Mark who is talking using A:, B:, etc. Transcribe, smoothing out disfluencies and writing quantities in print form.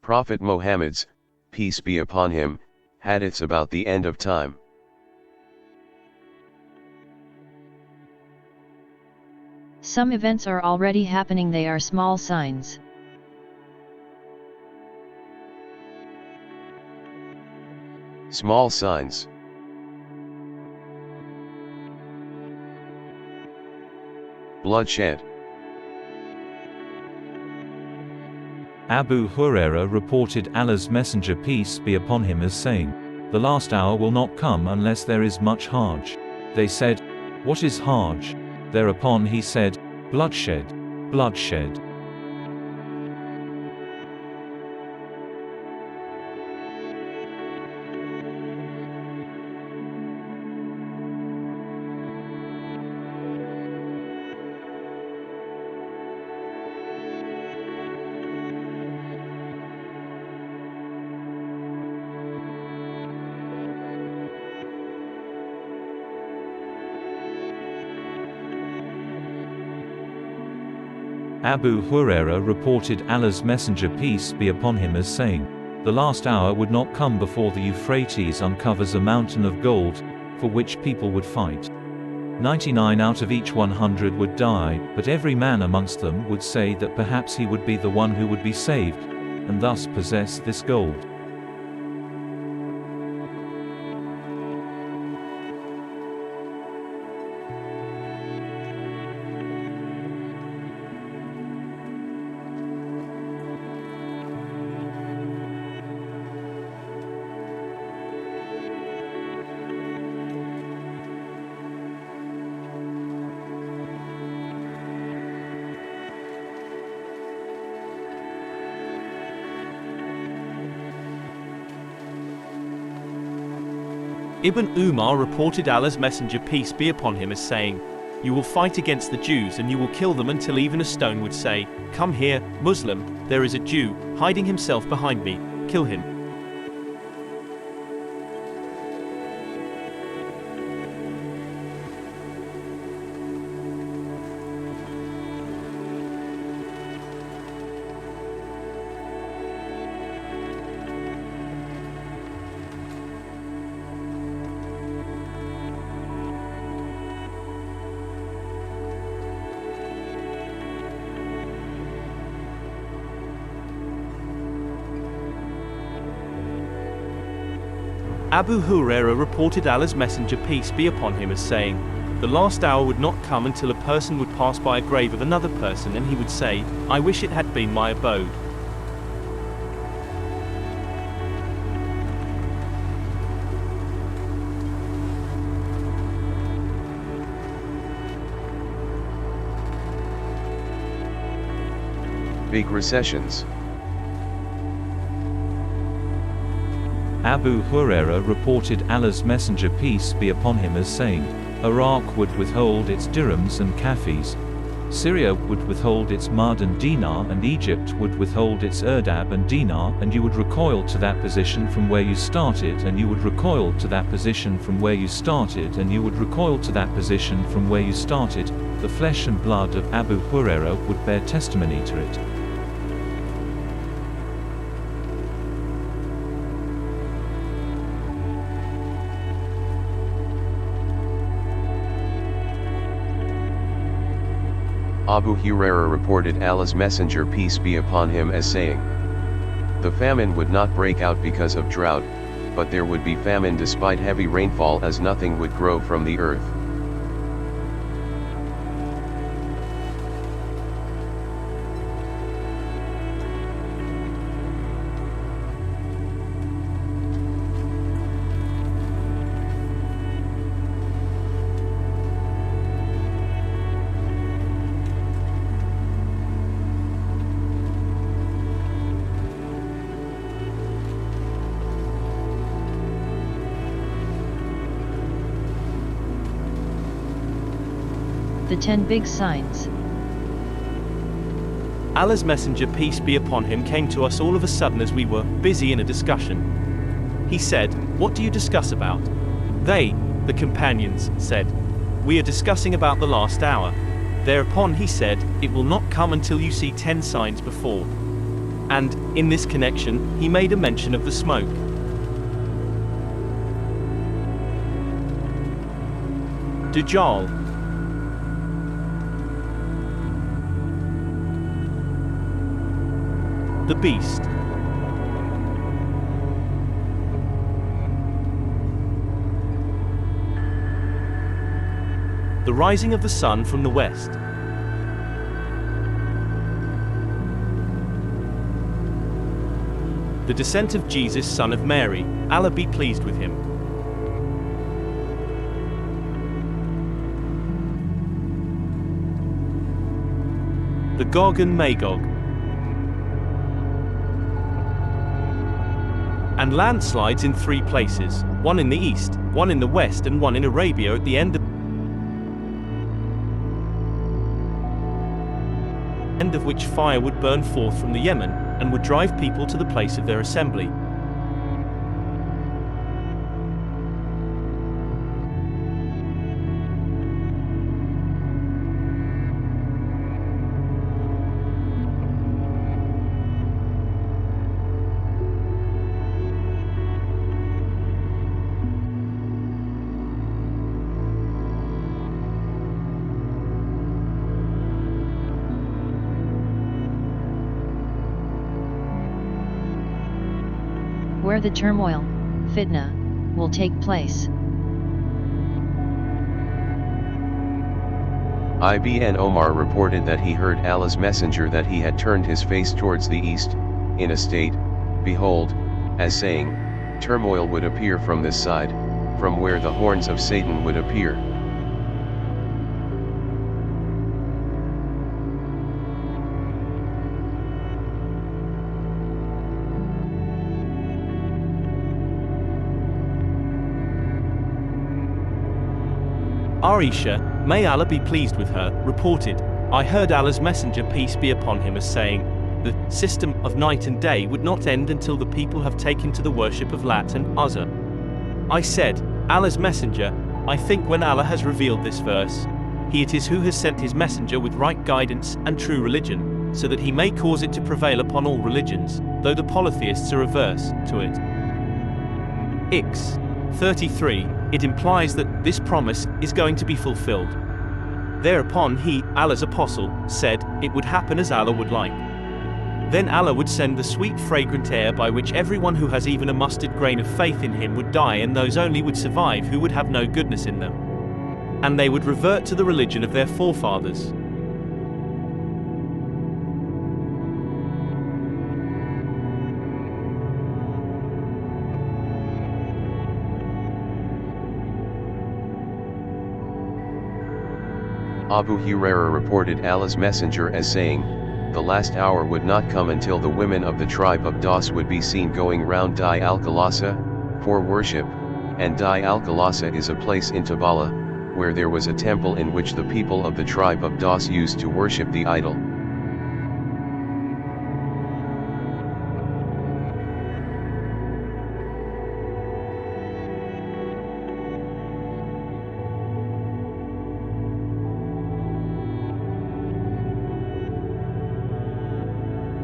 A: Prophet Muhammad's, peace be upon him, hadiths about the end of time.
B: Some events are already happening, they are small signs.
A: Small signs. Bloodshed.
C: Abu Huraira reported Allah's Messenger peace be upon him as saying, "The last hour will not come unless there is much Hajj." They said, "What is Hajj?" Thereupon he said, "Bloodshed, bloodshed." Abu Huraira reported Allah's Messenger peace be upon him as saying, "The last hour would not come before the Euphrates uncovers a mountain of gold, for which people would fight. 99 out of each 100 would die, but every man amongst them would say that perhaps he would be the one who would be saved, and thus possess this gold."
D: Ibn Umar reported Allah's Messenger peace be upon him as saying, "You will fight against the Jews and you will kill them until even a stone would say, 'Come here, Muslim, there is a Jew, hiding himself behind me, kill him.'" Abu Huraira reported Allah's Messenger peace be upon him as saying, "The last hour would not come until a person would pass by a grave of another person and he would say, 'I wish it had been my abode.'"
A: Big recessions.
C: Abu Huraira reported Allah's Messenger peace be upon him as saying, "Iraq would withhold its dirhams and kafis, Syria would withhold its mud and dinar, and Egypt would withhold its erdab and dinar, and you would recoil to that position from where you started, and you would recoil to that position from where you started, and you would recoil to that position from where you started. The flesh and blood of Abu Huraira would bear testimony to it."
A: Abu Huraira reported Allah's Messenger peace be upon him as saying, "The famine would not break out because of drought, but there would be famine despite heavy rainfall, as nothing would grow from the earth."
B: The 10 big signs.
D: Allah's Messenger peace be upon him came to us all of a sudden as we were busy in a discussion. He said, "What do you discuss about?" They, the companions, said, "We are discussing about the last hour." Thereupon he said, "It will not come until you see 10 signs before." And, in this connection, he made a mention of the smoke. Dajjal. The beast. The rising of the sun from the west. The descent of Jesus, son of Mary, Allah be pleased with him. The Gog and Magog. And landslides in 3 places, one in the east, one in the west and one in Arabia at the end of which fire would burn forth from the Yemen, and would drive people to the place of their assembly.
B: Where the turmoil, fitna, will take place.
A: Ibn Omar reported that he heard Allah's messenger that he had turned his face towards the east, in a state, behold, as saying, turmoil would appear from this side, from where the horns of Satan would appear.
D: Aisha, may Allah be pleased with her, reported, I heard Allah's messenger peace be upon him as saying, the system of night and day would not end until the people have taken to the worship of Lat and Uzza. I said, Allah's messenger, I think when Allah has revealed this verse, he it is who has sent his messenger with right guidance and true religion, so that he may cause it to prevail upon all religions, though the polytheists are averse to it. X. 33, it implies that this promise is going to be fulfilled. Thereupon he, Allah's apostle, said, it would happen as Allah would like. Then Allah would send the sweet fragrant air by which everyone who has even a mustard grain of faith in him would die, and those only would survive who would have no goodness in them. And they would revert to the religion of their forefathers.
A: Abu Hurairah reported Allah's messenger as saying, the last hour would not come until the women of the tribe of Das would be seen going round Di al-Khalasa, for worship, and Di al-Khalasa is a place in Tabala, where there was a temple in which the people of the tribe of Das used to worship the idol.